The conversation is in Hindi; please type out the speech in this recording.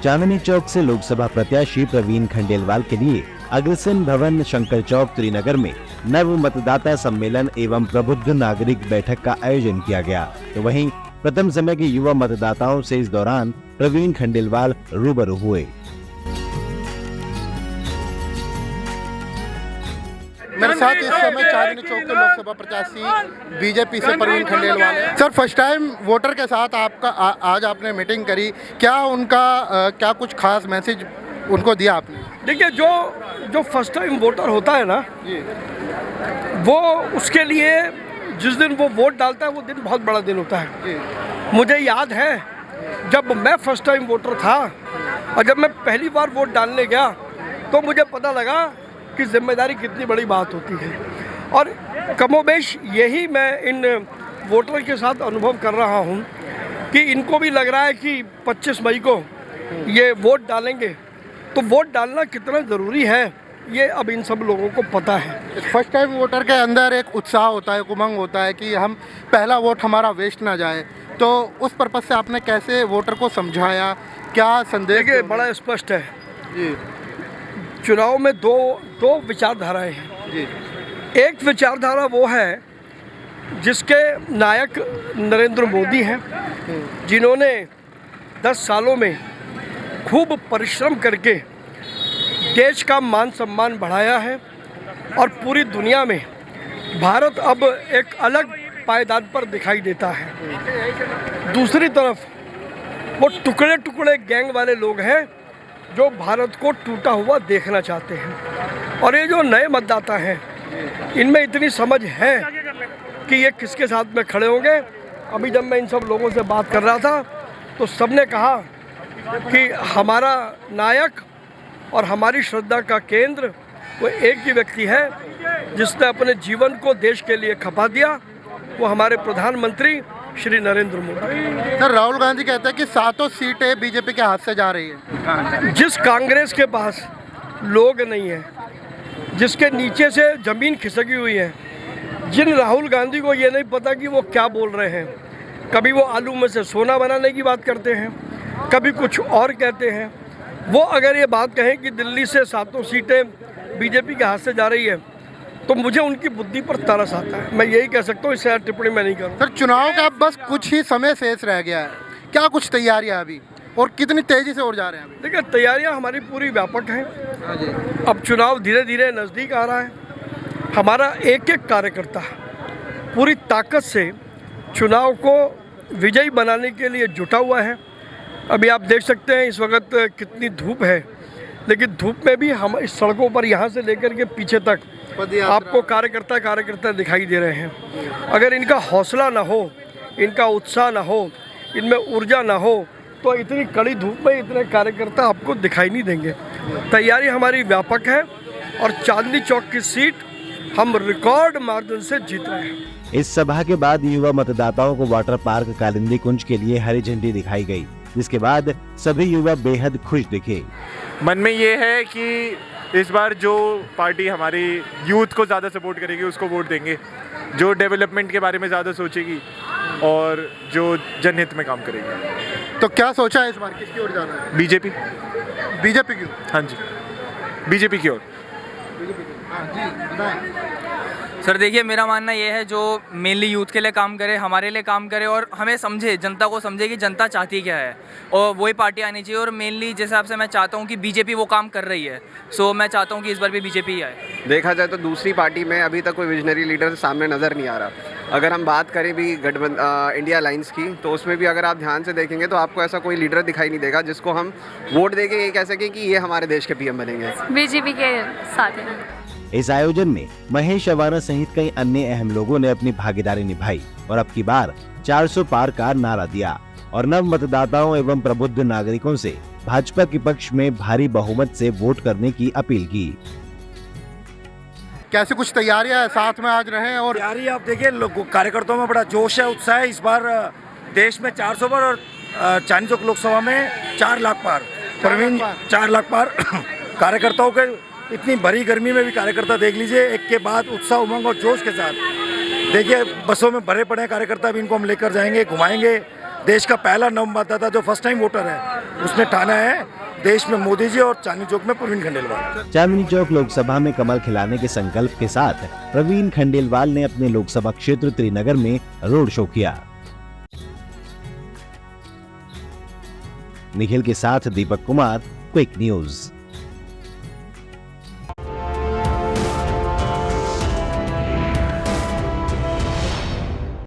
चांदनी चौक से लोकसभा प्रत्याशी प्रवीण खंडेलवाल के लिए अग्रसेन भवन शंकर चौक त्रिनगर में नव मतदाता सम्मेलन एवं प्रबुद्ध नागरिक बैठक का आयोजन किया गया। तो वहीं प्रथम समय के युवा मतदाताओं से इस दौरान प्रवीण खंडेलवाल रूबरू हुए। मेरे साथ इस समय चांदनी चौक के लोकसभा प्रत्याशी बीजेपी से प्रवीण खंडेलवाल हैं। सर, फर्स्ट टाइम वोटर के साथ आपका आज आपने मीटिंग करी, क्या उनका क्या कुछ खास मैसेज उनको दिया आपने? देखिए, जो फर्स्ट टाइम वोटर होता है ना, वो उसके लिए जिस दिन वो वोट डालता है वो दिन बहुत बड़ा दिन होता है। मुझे याद है जब मैं फर्स्ट टाइम वोटर था और जब मैं पहली बार वोट डालने गया तो मुझे पता लगा कि जिम्मेदारी कितनी बड़ी बात होती है। और कमोबेश यही मैं इन वोटर के साथ अनुभव कर रहा हूँ कि इनको भी लग रहा है कि 25 मई को ये वोट डालेंगे, तो वोट डालना कितना ज़रूरी है ये अब इन सब लोगों को पता है। फर्स्ट टाइम वोटर के अंदर एक उत्साह होता है, उमंग होता है कि हम पहला वोट हमारा वेस्ट ना जाए, तो उस पर्पज़ से आपने कैसे वोटर को समझाया, क्या संदेश? देखिए, बड़ा स्पष्ट है जी। चुनाव में दो विचारधाराएं हैं जी। एक विचारधारा वो है जिसके नायक नरेंद्र मोदी हैं, जिन्होंने 10 सालों में खूब परिश्रम करके देश का मान सम्मान बढ़ाया है और पूरी दुनिया में भारत अब एक अलग पायदान पर दिखाई देता है। दूसरी तरफ वो टुकड़े टुकड़े गैंग वाले लोग हैं जो भारत को टूटा हुआ देखना चाहते हैं। और ये जो नए मतदाता हैं, इनमें इतनी समझ है कि ये किसके साथ में खड़े होंगे। अभी जब मैं इन सब लोगों से बात कर रहा था तो सबने कहा कि हमारा नायक और हमारी श्रद्धा का केंद्र वो एक ही व्यक्ति है जिसने अपने जीवन को देश के लिए खपा दिया, वो हमारे प्रधानमंत्री श्री नरेंद्र मोदी। सर, राहुल गांधी कहते हैं कि 7 सीटें बीजेपी के हाथ से जा रही है। जिस कांग्रेस के पास लोग नहीं है, जिसके नीचे से जमीन खिसकी हुई है, जिन राहुल गांधी को ये नहीं पता कि वो क्या बोल रहे हैं, कभी वो आलू में से सोना बनाने की बात करते हैं, कभी कुछ और कहते हैं, वो अगर ये बात कहें कि दिल्ली से 7 सीटें बीजेपी के हाथ से जा रही है तो मुझे उनकी बुद्धि पर तरस आता है। मैं यही कह सकता हूँ, इससे ज़्यादा टिप्पणी मैं नहीं करूँ। सर, चुनाव का अब बस कुछ ही समय शेष रह गया है, क्या कुछ तैयारियां अभी और कितनी तेजी से और जा रहे हैं अभी? देखिए, तैयारियां हमारी पूरी व्यापक हैं। अब चुनाव धीरे धीरे नज़दीक आ रहा है। हमारा एक एक कार्यकर्ता पूरी ताकत से चुनाव को विजयी बनाने के लिए जुटा हुआ है। अभी आप देख सकते हैं इस वक्त कितनी धूप है, लेकिन धूप में भी हम इस सड़कों पर यहाँ से लेकर के पीछे तक आपको कार्यकर्ता दिखाई दे रहे हैं। अगर इनका हौसला ना हो, इनका उत्साह ना हो, इनमें ऊर्जा ना हो, तो इतनी कड़ी धूप में इतने कार्यकर्ता आपको दिखाई नहीं देंगे। तैयारी हमारी व्यापक है और चांदनी चौक की सीट हम रिकॉर्ड मार्जिन से जीत रहे हैं। इस सभा के बाद युवा मतदाताओं को वाटर पार्क कालिंदी कुंज के लिए हरी झंडी दिखाई गई, जिसके बाद सभी युवा बेहद खुश दिखे। मन में ये है कि इस बार जो पार्टी हमारी यूथ को ज़्यादा सपोर्ट करेगी उसको वोट देंगे, जो डेवलपमेंट के बारे में ज़्यादा सोचेगी और जो जनहित में काम करेगी। तो क्या सोचा है इस बार, किसकी ओर जाना है? बीजेपी। बीजेपी की? हाँ जी, बीजेपी की ओर। सर, देखिए, मेरा मानना ये है जो मेनली यूथ के लिए काम करे, हमारे लिए काम करे और हमें समझे, जनता को समझे कि जनता चाहती क्या है, और वही पार्टी आनी चाहिए। और मेनली जिस हिसाब से मैं चाहता हूँ कि बीजेपी वो काम कर रही है, सो मैं चाहता हूँ कि इस बार भी बीजेपी ही आए। देखा जाए तो दूसरी पार्टी में अभी तक कोई विजनरी लीडर सामने नज़र नहीं आ रहा। अगर हम बात करें भी इंडिया अलायंस की, तो उसमें भी अगर आप ध्यान से देखेंगे तो आपको ऐसा कोई लीडर दिखाई नहीं देगा जिसको हम वोट देके ये कह सकें कि ये हमारे देश के पीएम बनेंगे। बीजेपी के साथ है। इस आयोजन में महेश अवाना सहित कई अन्य अहम लोगों ने अपनी भागीदारी निभाई और अब की बार 400 पार का नारा दिया और नव मतदाताओं एवं प्रबुद्ध नागरिकों से भाजपा के पक्ष में भारी बहुमत से वोट करने की अपील की। कैसे कुछ तैयारियां साथ में आज रहे? और तैयारी आप देखिए, कार्यकर्ताओं में बड़ा जोश है, उत्साह है। इस बार देश में 400 पर और चांदनी चौक लोकसभा में 4 लाख पार, प्रवीण 4 लाख पार कार्यकर्ताओं के इतनी भरी गर्मी में भी कार्यकर्ता देख लीजिए, एक के बाद उत्साह, उमंग और जोश के साथ। देखिए बसों में भरे पड़े हैं कार्यकर्ता, भी इनको हम लेकर जाएंगे, घुमाएंगे। देश का पहला नव मतदाता जो फर्स्ट टाइम वोटर है, उसने ठाना है देश में मोदी जी और चांदनी चौक में प्रवीण खंडेलवाल। चांदनी चौक लोकसभा में कमल खिलाने के संकल्प के साथ प्रवीण खंडेलवाल ने अपने लोकसभा क्षेत्र त्रिनगर में रोड शो किया। निखिल के साथ दीपक कुमार, क्विक न्यूज।